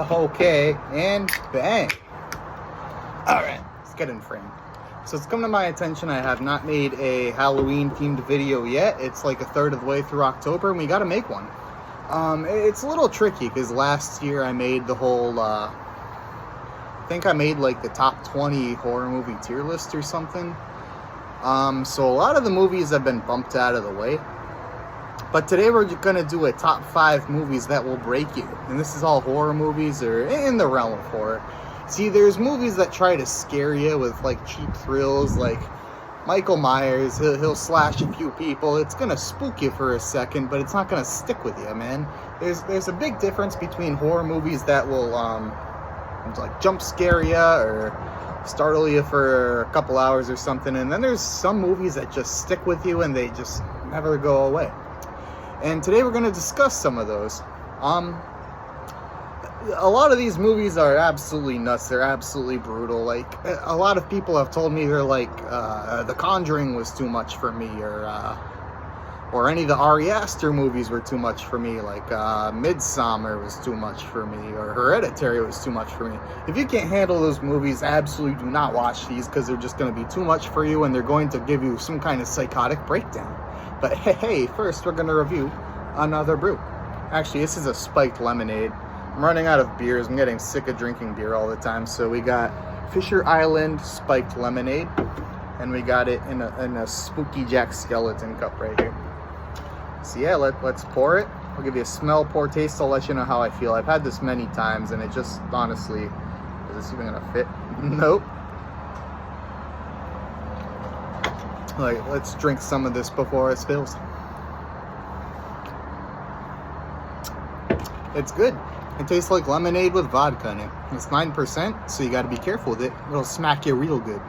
Okay, and bang. Alright, let's get in frame. So it's come to my attention I have not made a Halloween themed video yet. It's like a third of the way through October and we gotta make one. It's a little tricky because last year I made the whole, I think I made like the top 20 horror movie tier list or something. So a lot of the movies have been bumped out of the way. But today we're gonna do a top 5 movies that will break you. And this is all horror movies or in the realm of horror. See, there's movies that try to scare you with like cheap thrills, like Michael Myers, he'll slash a few people. It's gonna spook you for a second, but it's not gonna stick with you, man. There's a big difference between horror movies that will like jump scare you or startle you for a couple hours or something, and then there's some movies that just stick with you and they just never go away. And today we're gonna discuss some of those. A lot of these movies are absolutely nuts. They're absolutely brutal. Like, a lot of people have told me they're like, The Conjuring was too much for me, or any of the Ari Aster movies were too much for me, like Midsommar was too much for me, or Hereditary was too much for me. If you can't handle those movies, absolutely do not watch these, because they're just going to be too much for you, and they're going to give you some kind of psychotic breakdown. But hey, first we're going to review another brew. Actually, this is a spiked lemonade. I'm running out of beers. I'm getting sick of drinking beer all the time. So we got Fisher Island spiked lemonade, and we got it in a Spooky Jack skeleton cup right here. So yeah, let's pour it. I'll give you a smell, pour, taste. I'll let you know how I feel. I've had this many times, and it just honestly, is this even gonna fit? Nope. Like, let's drink some of this before it spills. It's good. It tastes like lemonade with vodka in it. It's 9%, so you gotta be careful with it. It'll smack you real good.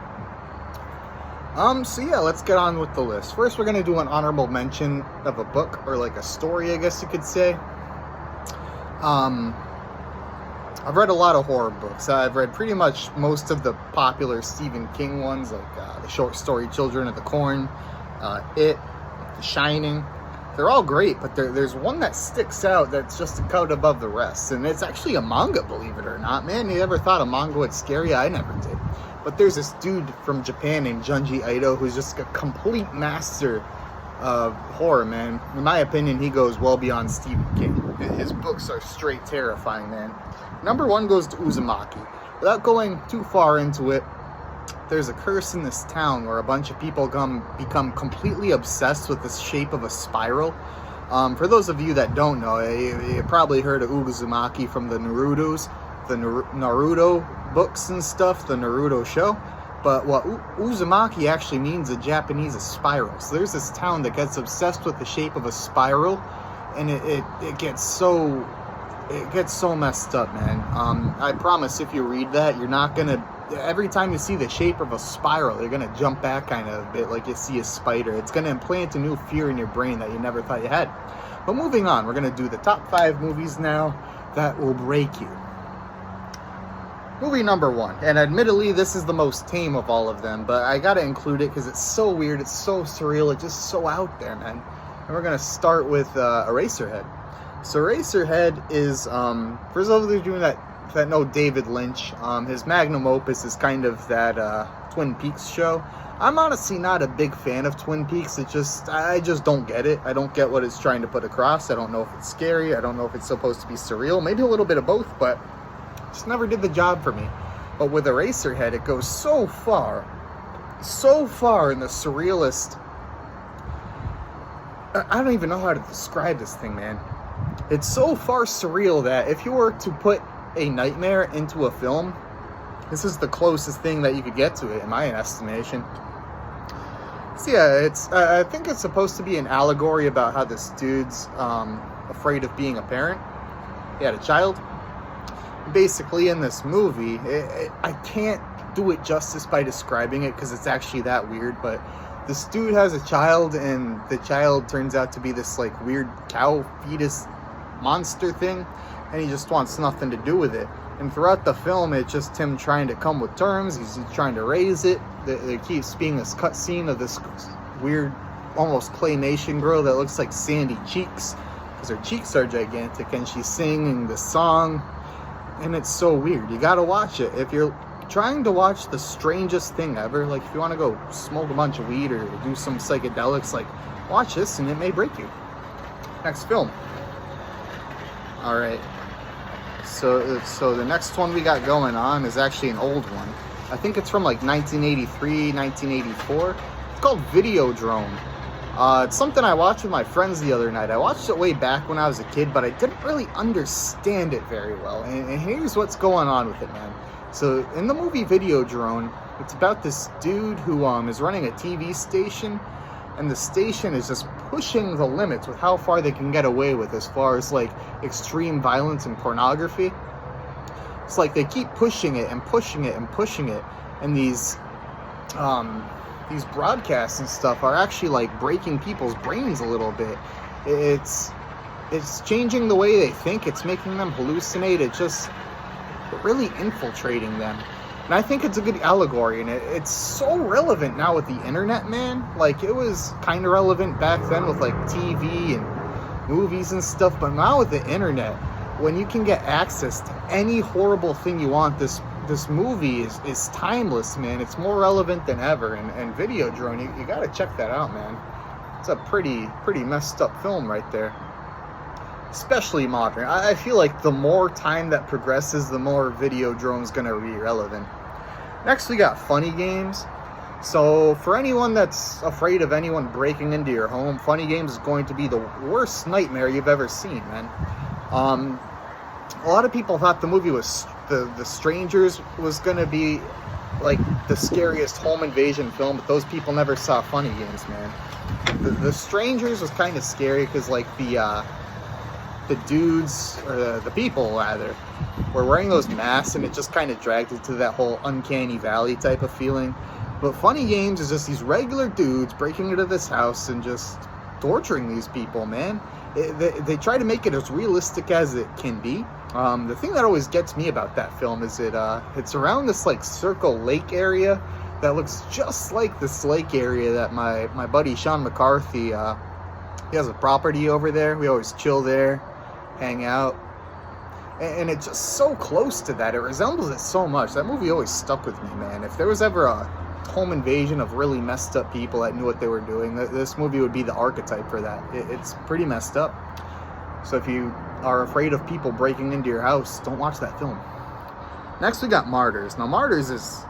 So yeah, let's get on with the list. First, we're gonna do an honorable mention of a book, or like a story, I guess you could say. I've read a lot of horror books. I've read pretty much most of the popular Stephen King ones, like the short story Children of the Corn, It, The Shining. They're all great, but there's one that sticks out that's just a cut above the rest, and it's actually a manga, believe it or not. Man, you ever thought a manga would scare you? I never did. But there's this dude from Japan named Junji Ito who's just a complete master of horror, man. In my opinion, he goes well beyond Stephen King. His books are straight terrifying, man. Number 1 goes to Uzumaki. Without going too far into it, there's a curse in this town where a bunch of people become completely obsessed with the shape of a spiral. For those of you that don't know, you probably heard of Uzumaki from the Naruto books and stuff, the Naruto show. But what Uzumaki actually means in Japanese is spiral. So there's this town that gets obsessed with the shape of a spiral, and it gets so messed up, man. I promise if you read that, you're not gonna, every time you see the shape of a spiral, you're gonna jump back kind of a bit like you see a spider. It's gonna implant a new fear in your brain that you never thought you had. But moving on, we're gonna do the top 5 movies now that will break you. Movie number 1, and admittedly this is the most tame of all of them, but I gotta include it because it's so weird, it's so surreal, it's just so out there, man. And we're gonna start with Eraserhead. So Eraserhead is, for those of you that know David Lynch, his magnum opus is kind of that Twin Peaks show. I'm honestly not a big fan of Twin Peaks. I just don't get it. I don't get what it's trying to put across. I don't know if it's scary. I don't know if it's supposed to be surreal. Maybe a little bit of both, but just never did the job for me. But with Eraserhead, it goes so far in the surrealist. I don't even know how to describe this thing, man. It's so far surreal that if you were to put a nightmare into a film, this is the closest thing that you could get to it, in my estimation. So yeah, I think it's supposed to be an allegory about how this dude's afraid of being a parent. He had a child. Basically, in this movie, I can't do it justice by describing it because it's actually that weird, but this dude has a child, and the child turns out to be this like weird cow fetus monster thing, and he just wants nothing to do with it. And throughout the film, it's just him trying to come with terms. He's trying to raise it. There keeps being this cut scene of this weird, almost claymation girl that looks like Sandy Cheeks, because her cheeks are gigantic, and she's singing the song. and it's so weird. You gotta watch it. If you're trying to watch the strangest thing ever, like if you want to go smoke a bunch of weed or do some psychedelics, like watch this and it may break you. Next film. All right. So the next one we got going on is actually an old one. I think it's from like 1983, 1984. It's called Videodrome. It's something I watched with my friends the other night. I watched it way back when I was a kid, but I didn't really understand it very well. And here's what's going on with it, man. So in the movie Videodrome, it's about this dude who is running a TV station, and the station is just pushing the limits with how far they can get away with as far as like extreme violence and pornography. It's like they keep pushing it and pushing it and pushing it, and these broadcasts and stuff are actually like breaking people's brains a little bit. It's changing the way they think. It's making them hallucinate. It's really infiltrating them. And I think it's a good allegory, and it's so relevant now with the internet, man. Like, it was kind of relevant back then with like TV and movies and stuff, but now with the internet, when you can get access to any horrible thing you want, this movie is timeless, man. It's more relevant than ever. And Videodrome, you gotta check that out, man. It's a pretty messed up film right there. Especially modern. I feel like the more time that progresses, the more Videodrome's gonna be relevant. Next, we got Funny Games. So for anyone that's afraid of anyone breaking into your home, Funny Games is going to be the worst nightmare you've ever seen, man. A lot of people thought the movie was the Strangers was gonna be like the scariest home invasion film, but those people never saw Funny Games, man. The Strangers was kind of scary because like the dudes, or the people rather, were wearing those masks, and it just kind of dragged it to that whole uncanny valley type of feeling. But Funny Games is just these regular dudes breaking into this house and just torturing these people, man. They try to make it as realistic as it can be. The thing that always gets me about that film is it's around this like Circle Lake area that looks just like this lake area that my buddy Sean McCarthy, he has a property over there. We always chill there, hang out, and it's just so close to that. It resembles it so much. That movie always stuck with me, man. If there was ever a home invasion of really messed up people that knew what they were doing, this movie would be the archetype for that. It's pretty messed up. So if you are afraid of people breaking into your house, don't watch that film. Next, we got Martyrs. Now, Martyrs is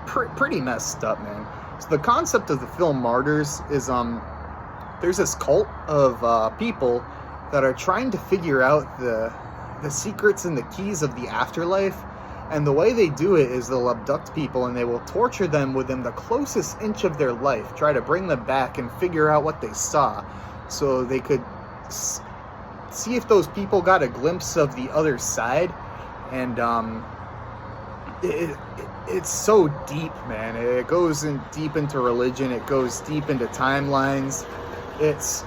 pretty messed up, man. So the concept of the film Martyrs is there's this cult of people that are trying to figure out the secrets and the keys of the afterlife. And the way they do it is they'll abduct people and they will torture them within the closest inch of their life, try to bring them back and figure out what they saw, so they could see if those people got a glimpse of the other side. And it's so deep, man. It goes deep into religion. It goes deep into timelines. It's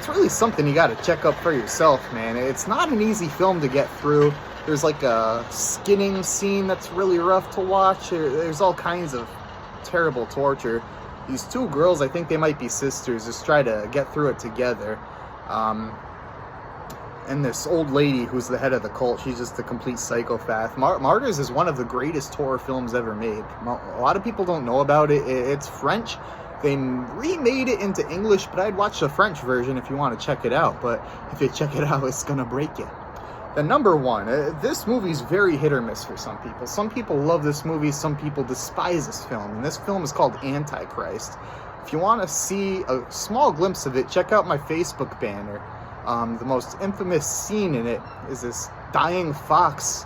really something you got to check up for yourself, man. It's not an easy film to get through. There's like a skinning scene that's really rough to watch. There's all kinds of terrible torture. These two girls, I think they might be sisters, just try to get through it together. And this old lady who's the head of the cult, she's just a complete psychopath. Martyrs is one of the greatest horror films ever made. A lot of people don't know about it. It's French. They remade it into English, but I'd watch the French version if you want to check it out. But if you check it out, it's gonna break you. The number one, this movie's very hit or miss for some people. Some people love this movie, some people despise this film. And this film is called Antichrist. If you want to see a small glimpse of it, check out my Facebook banner. The most infamous scene in it is this dying fox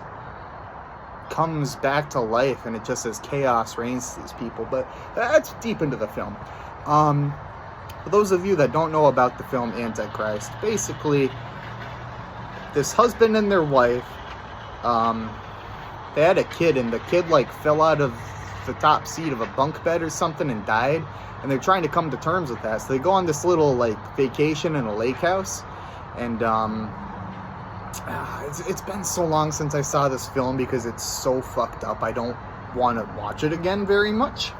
comes back to life, and it just says chaos reigns to these people. But that's deep into the film. For those of you that don't know about the film Antichrist, basically, this husband and their wife, they had a kid, and the kid like fell out of the top seat of a bunk bed or something and died, and they're trying to come to terms with that. So they go on this little like vacation in a lake house, and it's been so long since I saw this film because it's so fucked up. I don't want to watch it again very much.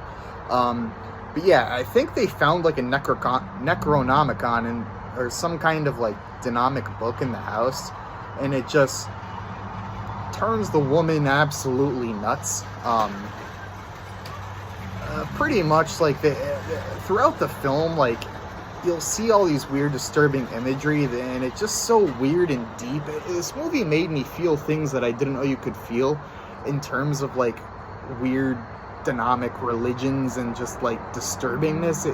But yeah, I think they found like a Necronomicon or some kind of like demonic book in the house, and it just turns the woman absolutely nuts. Pretty much like throughout the film, like you'll see all these weird, disturbing imagery, and it's just so weird and deep. This movie made me feel things that I didn't know you could feel, in terms of like weird demonic religions and just like disturbingness.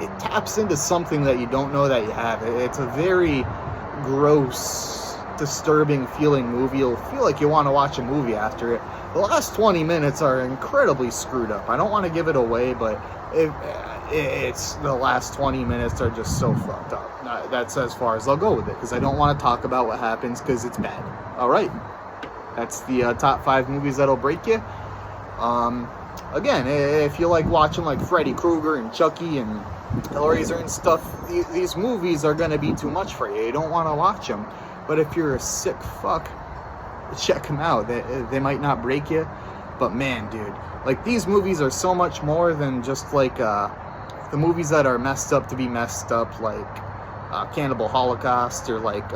It taps into something that you don't know that you have. It's a very gross, disturbing feeling movie. You'll feel like you want to watch a movie after it. The last 20 minutes are incredibly screwed up. I don't want to give it away, but it's the last 20 minutes are just so fucked up. That's as far as I'll go with it, because I don't want to talk about what happens, because it's bad. All right, that's the top 5 movies that'll break you. Again, if you like watching like Freddy Krueger and Chucky and Hellraiser and stuff, these movies are going to be too much for you. You don't want to watch them. But if you're a sick fuck, check them out. They might not break you, but man, dude, like these movies are so much more than just like the movies that are messed up to be messed up, like Cannibal Holocaust, or like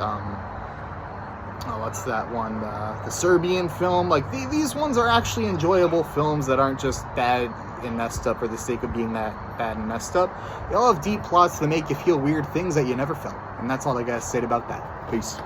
what's that one, the Serbian film. Like these ones are actually enjoyable films that aren't just bad and messed up for the sake of being that bad and messed up. They all have deep plots that make you feel weird things that you never felt. And that's all I gotta say about that. Peace.